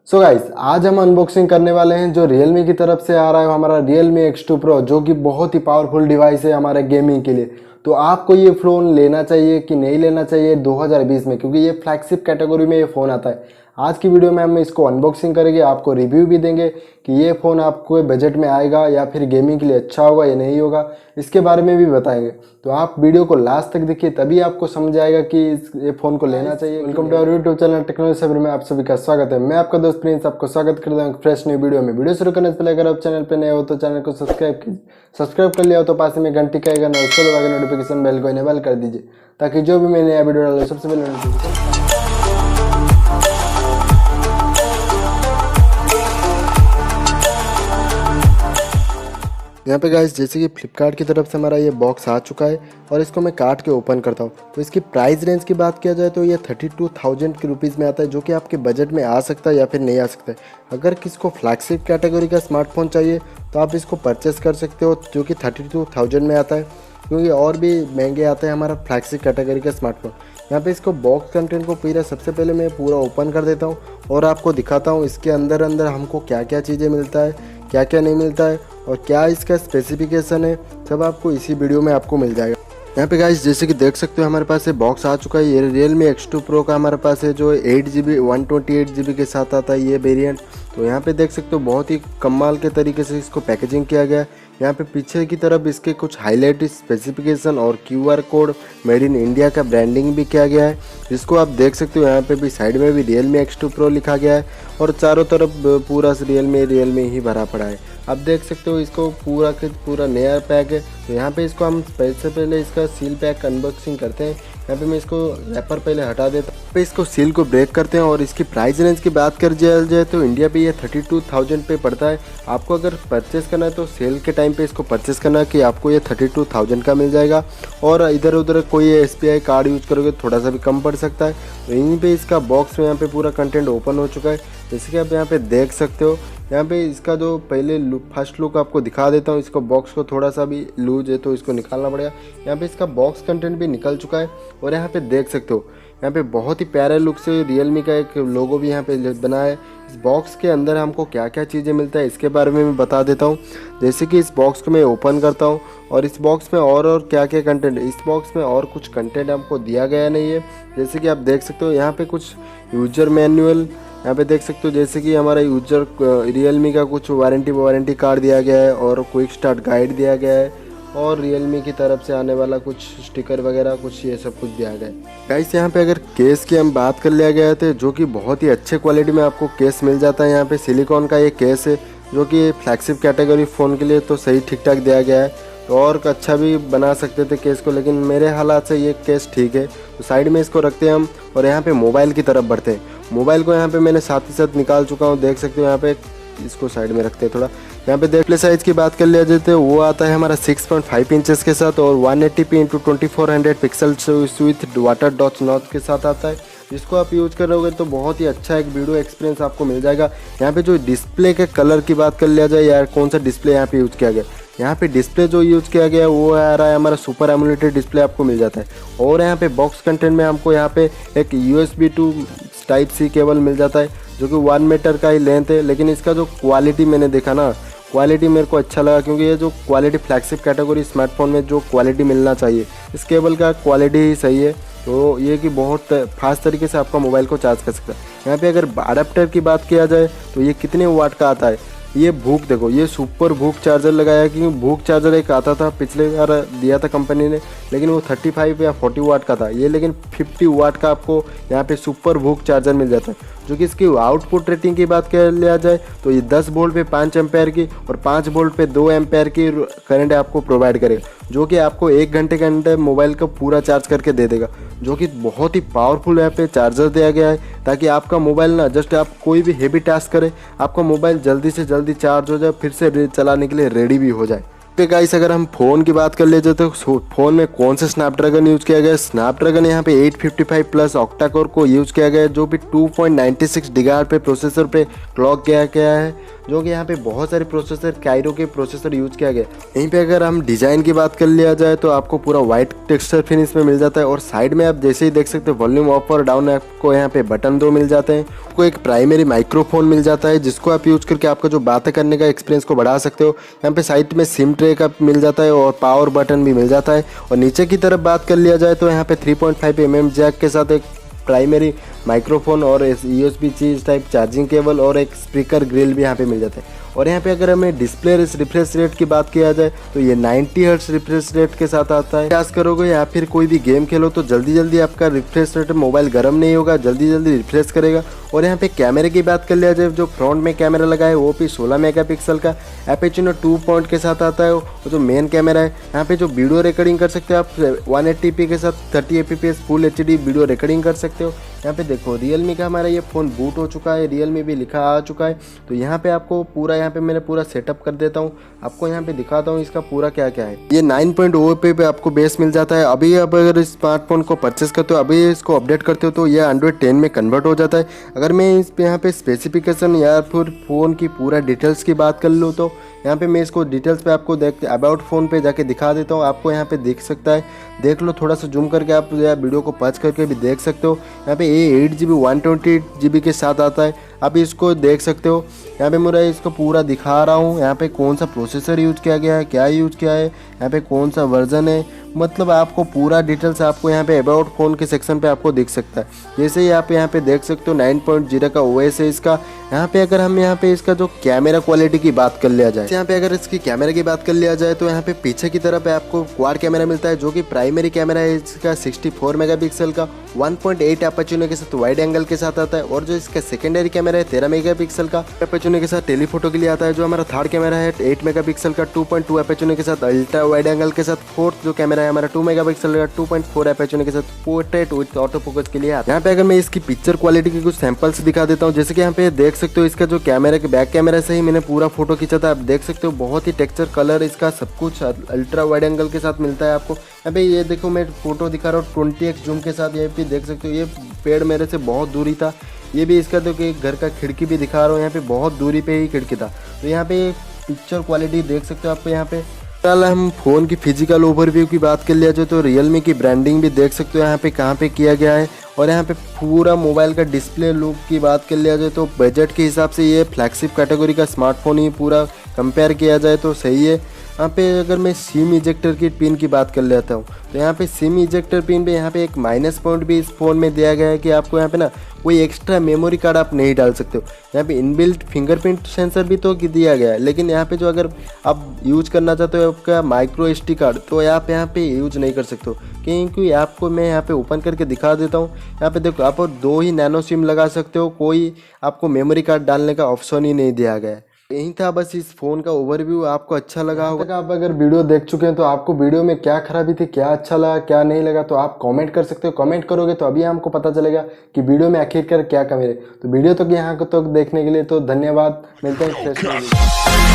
So guys, आज हम unboxing करने वाले हैं जो Realme की तरफ से आ रहा है हमारा Realme X2 Pro, जो कि बहुत ही पावरफुल डिवाइस है हमारे गेमिंग के लिए। तो आपको ये फ़ोन लेना चाहिए कि नहीं लेना चाहिए 2020 में, क्योंकि ये फ्लैगशिप कैटेगरी में ये फ़ोन आता है। आज की वीडियो में हम इसको अनबॉक्सिंग करेंगे, आपको रिव्यू भी देंगे कि ये फ़ोन आपको बजट में आएगा या फिर गेमिंग के लिए अच्छा होगा या नहीं होगा, इसके बारे में भी बताएंगे। तो आप वीडियो को लास्ट तक देखिए, तभी आपको समझ आएगा कि ये फ़ोन को लेना चाहिए। Welcome to our YouTube channel technology सबर में आप सभी का स्वागत है। मैं आपका दोस्त प्रिंस आपको स्वागत करता हूँ फ्रेश न्यू वीडियो में। वीडियो शुरू करने से पहले अगर आप चैनल पर नए हो तो चैनल को सब्सक्राइब कीजिए। सब्सक्राइब कर लिया हो तो पास में घंटी का आइकन और उसको दबाकर नोटिफिकेशन बेल को इनेबल कर दीजिए, ताकि जो भी मैं नया वीडियो डालूँ सबसे पहले नोटिफिकेशन। यहाँ पे गाइस, जैसे कि फ्लिपकार्ट की तरफ से हमारा ये बॉक्स आ चुका है और इसको मैं काट के ओपन करता हूँ। तो इसकी प्राइस रेंज की बात किया जाए तो ये 32,000 के रुपीज़ में आता है, जो कि आपके बजट में आ सकता है या फिर नहीं आ सकता है। अगर किसको फ्लैगशिप कैटेगरी का स्मार्टफोन चाहिए तो आप इसको परचेस कर सकते हो, जो कि 32,000 में आता है, क्योंकि और भी महंगे आते हैं हमारा फ्लैगशिप कैटेगरी का स्मार्टफोन। यहाँ पे इसको बॉक्स कंटेंट को पूरा सबसे पहले मैं पूरा ओपन कर देता हूँ और आपको दिखाता हूँ इसके अंदर हमको क्या क्या चीज़ें मिलता है, क्या क्या नहीं मिलता है और क्या इसका स्पेसिफिकेशन है, सब आपको इसी वीडियो में आपको मिल जाएगा। यहाँ पे गाइस, जैसे कि देख सकते हो हमारे पास ये बॉक्स आ चुका है। ये Realme X2 Pro का हमारे पास है, जो 8GB 128GB के साथ आता है ये वेरिएंट। तो यहाँ पे देख सकते हो बहुत ही कमाल के तरीके से इसको पैकेजिंग किया गया है। यहाँ पे पीछे की तरफ इसके कुछ हाईलाइट स्पेसिफिकेशन और QR code made in India का ब्रांडिंग भी किया गया है, जिसको आप देख सकते हो। यहाँ पे भी साइड में भी Realme X2 Pro लिखा गया है और चारों तरफ पूरा Realme ही भरा पड़ा है। आप देख सकते हो इसको पूरा के पूरा नया पैक है। तो यहाँ पे इसको हम सबसे पहले इसका सील पैक अनबॉक्सिंग करते हैं। यहाँ पे मैं इसको रैपर पहले हटा देता हूँ, पे इसको सील को ब्रेक करते हैं। और इसकी प्राइस रेंज की बात कर जाए तो इंडिया पे ये 32,000 पे पड़ता है। आपको अगर परचेस करना है तो सेल के टाइम पे इसको परचेस करना है कि आपको ये 32,000 का मिल जाएगा। और इधर उधर कोई SBI कार्ड यूज़ करोगे तो थोड़ा सा भी कम पड़ सकता है। तो यहीं पे इसका बॉक्स में यहाँ पे पूरा कंटेंट ओपन हो चुका है, जैसे कि आप यहाँ पे देख सकते हो। यहाँ पे इसका जो पहले फर्स्ट लुक आपको दिखा देता हूँ। इसको बॉक्स को थोड़ा सा भी लूज है तो इसको निकालना पड़ेगा। यहाँ पे इसका बॉक्स कंटेंट भी निकल चुका है और यहाँ पे देख सकते हो यहाँ पे बहुत ही प्यारे लुक से Realme का एक लोगो भी यहाँ पे बना है। इस बॉक्स के अंदर हमको क्या क्या चीज़ें मिलता है इसके बारे में मैं बता देता हूँ। जैसे कि इस बॉक्स को मैं ओपन करता हूँ और इस बॉक्स में और क्या क्या कंटेंट, इस बॉक्स में और कुछ कंटेंट हमको दिया गया नहीं है। जैसे कि आप देख सकते हो यहाँ पे कुछ यूजर मैनुअल यहाँ पे देख सकते हो, जैसे कि हमारा यूजर Realme का कुछ वारंटी कार्ड दिया गया है और क्विक स्टार्ट गाइड दिया गया है और Realme की तरफ से आने वाला कुछ स्टिकर वगैरह कुछ ये सब कुछ दिया गया है। गाइस, यहाँ पे अगर केस की हम बात कर लिया गया है, जो कि बहुत ही अच्छे क्वालिटी में आपको केस मिल जाता है। यहाँ पे सिलिकॉन का ये केस है, जो कि फ्लैगशिप कैटेगरी फ़ोन के लिए तो सही ठीक ठाक दिया गया है। तो और अच्छा भी बना सकते थे केस को, लेकिन मेरे हालात से ये केस ठीक है। तो साइड में इसको रखते हैं हम और यहाँ पे मोबाइल की तरफ बढ़ते हैं। मोबाइल को यहाँ पे मैंने साथ ही साथ निकाल चुका हूँ, देख सकते हो। यहाँ पे इसको साइड में रखते हैं थोड़ा। यहाँ पे डिस्प्ले साइज़ की बात कर लिया जाए तो वो आता है हमारा 6.5 इंचेस के साथ और 180p × 2400 pixel with water dot notch के साथ आता है, जिसको आप यूज़ करोगे तो बहुत ही अच्छा एक वीडियो एक्सपीरियंस आपको मिल जाएगा। यहाँ पे जो डिस्प्ले के कलर की बात कर लिया जाए यार, कौन सा डिस्प्ले यहाँ पे यूज़ किया गया, यहाँ पे डिस्प्ले जो यूज़ किया गया है वो आ रहा है हमारा सुपर एमुलेटेड डिस्प्ले आपको मिल जाता है। और यहाँ पे बॉक्स कंटेंट में हमको यहाँ पे एक USB to Type-C केबल मिल जाता है, जो कि 1 मीटर का ही लेंथ है। लेकिन इसका जो क्वालिटी मैंने देखा ना, क्वालिटी मेरे को अच्छा लगा, क्योंकि ये जो क्वालिटी फ्लैगशिप कैटेगरी स्मार्टफोन में जो क्वालिटी मिलना चाहिए, इस केबल का क्वालिटी ही सही है। तो ये कि बहुत फास्ट तरीके से आपका मोबाइल को चार्ज कर सकता है। यहाँ पे अगर अडेप्टर की बात किया जाए तो ये कितने वाट का आता है, ये भूख देखो, ये सुपर भूख चार्जर लगाया, क्योंकि भूख चार्जर एक आता था पिछले बार दिया था कंपनी ने, लेकिन वो 35 या 40 वाट का था। ये लेकिन 50 वाट का आपको यहाँ पे सुपर भूख चार्जर मिल जाता है। जो कि इसकी आउटपुट रेटिंग की बात कर लिया जाए तो ये 10 वोल्ट पे 5 एम्पेयर की और 5 वोल्ट पे 2 एम्पेयर की करंट आपको प्रोवाइड करेगा, जो कि आपको 1 घंटे के अंदर मोबाइल को पूरा चार्ज करके दे देगा। जो कि बहुत ही पावरफुल यहाँ पे चार्जर दिया गया है, ताकि आपका मोबाइल ना जस्ट आप कोई भी हेवी टास्क करें, आपका मोबाइल जल्दी से जल्दी चार्ज हो जाए, फिर से चलाने के लिए रेडी भी हो जाए। पे गाइस अगर हम फ़ोन की बात कर लेते तो फ़ोन में कौन सा स्नैपड्रैगन यूज़ किया गया है। स्नैपड्रैगन यहाँ पे 855 प्लस ऑक्टा कोर को यूज़ किया गया है, जो भी 2.96 गीगाहर्ट्ज़ पे प्रोसेसर पे क्लॉक किया गया है, जो कि यहाँ पे बहुत सारे प्रोसेसर कायरो के प्रोसेसर यूज़ किया गया है। यहीं पे अगर हम डिज़ाइन की बात कर लिया जाए तो आपको पूरा वाइट टेक्सचर फिनिश में मिल जाता है, और साइड में आप जैसे ही देख सकते हो वॉल्यूम अप और डाउन आपको यहाँ पे बटन 2 मिल जाते हैं। आपको एक प्राइमरी माइक्रोफोन मिल जाता है जिसको आप यूज़ करके आपका जो बातें करने का एक्सपीरियंस को बढ़ा सकते हो। यहाँ पे साइड में सिम ट्रे का मिल जाता है और पावर बटन भी मिल जाता है। और नीचे की तरफ बात कर लिया जाए तो यहाँ पे 3.5 mm जैक के साथ एक प्राइमरी माइक्रोफोन और USB चीज टाइप चार्जिंग केबल और एक स्पीकर ग्रिल भी यहाँ पे मिल जाता है। और यहाँ पे अगर हमें डिस्प्ले रिफ्रेश रेट की बात किया जाए तो ये 90 हर्ट्ज रिफ्रेश रेट के साथ आता है। प्रयास करोगे या फिर कोई भी गेम खेलो तो जल्दी जल्दी आपका रिफ्रेश रेट मोबाइल गर्म नहीं होगा, जल्दी जल्दी रिफ्रेश करेगा। और यहाँ पे कैमरे की बात कर लिया जाए, जो फ्रंट में कैमरा लगा है वो भी 16 मेगापिक्सल का एपर्चर 2 पॉइंट के साथ आता है। और जो मेन कैमरा है यहाँ पे जो वीडियो रिकॉर्डिंग कर सकते हो आप 180p के साथ 30 fps full HD video recording कर सकते हो। यहाँ पे देखो Realme का हमारा ये फ़ोन बूट हो चुका है, Realme भी लिखा आ चुका है। तो यहाँ पे आपको पूरा यहाँ पे मैंने पूरा सेटअप कर देता हूँ, आपको यहाँ पे दिखाता हूँ इसका पूरा क्या क्या है। ये 9.0 पे आपको बेस मिल जाता है। अभी अब अगर इस स्मार्टफोन को परचेस करते हो, अभी इसको अपडेट करते हो तो ये Android 10 में कन्वर्ट हो जाता है। अगर मैं इस पे यहाँ पे स्पेसिफिकेशन या फिर फ़ोन की पूरा डिटेल्स की बात कर लूँ तो यहाँ पे मैं इसको डिटेल्स पे आपको देख अबाउट फ़ोन पे जाके दिखा देता हूँ। आपको यहाँ पे दिख सकता है, देख लो थोड़ा सा जूम करके, आप या वीडियो को पॉज करके भी देख सकते हो। यहाँ पे ये 8GB 128GB के साथ आता है, आप इसको देख सकते हो। यहाँ पे मेरा इसको पूरा दिखा रहा हूँ, यहाँ पे कौन सा प्रोसेसर यूज़ किया गया है, क्या यूज़ किया है, यहाँ पे कौन सा वर्जन है, मतलब आपको पूरा डिटेल्स आपको यहाँ पे अबाउट फ़ोन के सेक्शन पे आपको दिख सकता है। जैसे ही आप यहाँ पे देख सकते हो 9.0 का OS है इसका। यहाँ पे अगर हम यहाँ पे इसका जो कैमरा क्वालिटी की बात कर लिया जाए, यहाँ पे अगर इसकी कैमरा की बात कर लिया जाए तो यहाँ पे पीछे की तरफ आपको क्वाड कैमरा मिलता है, जो कि प्राइमरी कैमरा है इसका 64 मेगापिक्सल का 1.8 एपर्चर के साथ वाइड एंगल के साथ आता है। और जो इसका सेकेंडरी कैमरा है 13 मेगापिक्सल का एपर्चर के साथ टेलीफोटो के लिए आता है। जो हमारा थर्ड कैमरा है 8 मेगापिक्सल का 2.2 एपर्चर के साथ अल्ट्रा वाइड एंगल के साथ। फोर्थ जो कैमरा है हमारा 2 मेगापिक्सल का 2.4 एपर्चर के साथ पोर्ट्रेट विद ऑटो फोकस के लिए आता है। यहाँ पे अगर मैं इसकी पिक्चर क्वालिटी के कुछ सैंपल्स दिखा देता हूँ, जैसे कि यहाँ पे देख सकते हो इसका जो कैमरा के बैक कैमरा से ही मैंने पूरा फोटो खींचा था। आप देख सकते हो बहुत ही टेक्सचर कलर इसका सब कुछ अल्ट्रा वाइड एंगल के साथ मिलता है आपको। यहाँ पे ये देखो मैं फोटो दिखा रहा हूँ 20x जूम के साथ। ये भी देख सकते हो ये पेड़ मेरे से बहुत दूरी था। ये भी इसका देखो एक घर का खिड़की भी दिखा रहा हूँ, यहाँ पे बहुत दूरी पे ही खिड़की था। तो यहाँ पे पिक्चर क्वालिटी देख सकते हो आपको। यहाँ पे फिलहाल हम फ़ोन की फिजिकल ओवरव्यू की बात कर लिया जाए तो Realme की ब्रांडिंग भी देख सकते हो यहाँ पे कहाँ पे किया गया है। और यहाँ पे पूरा मोबाइल का डिस्प्ले लुक की बात कर लिया जाए तो बजट के हिसाब से ये फ्लैगशिप कैटेगरी का स्मार्टफोन ही पूरा कंपेयर किया जाए तो सही है। यहाँ पे अगर मैं सिम इजेक्टर की पिन की बात कर लेता हूँ तो यहाँ पे सिम इजेक्टर पिन पे यहाँ पे एक माइनस पॉइंट भी इस फ़ोन में दिया गया है कि आपको यहाँ पे ना कोई एक्स्ट्रा मेमोरी कार्ड आप नहीं डाल सकते हो। यहाँ पे इनबिल्ट फिंगरप्रिंट सेंसर भी तो दिया गया है, लेकिन यहाँ पे जो अगर आप यूज करना चाहते हो आपका माइक्रो SD कार्ड तो आप यहाँ पे यूज नहीं कर सकते हो, क्योंकि आपको मैं यहाँ पे ओपन करके दिखा देता हूँ। यहाँ पे देखो आप 2 ही नैनो सिम लगा सकते हो, कोई आपको मेमोरी कार्ड डालने का ऑप्शन ही नहीं दिया गया है। यही था बस इस फ़ोन का ओवरव्यू। आपको अच्छा लगा होगा। आप अगर वीडियो देख चुके हैं तो आपको वीडियो में क्या खराबी थी, क्या अच्छा लगा, क्या नहीं लगा, तो आप कमेंट कर सकते हो। कमेंट करोगे तो अभी हमको पता चलेगा कि वीडियो में आखिरकार क्या कमी है। तो वीडियो तक यहाँ तक देखने के लिए तो धन्यवाद। मिलते हैं फ्रेश वीडियो।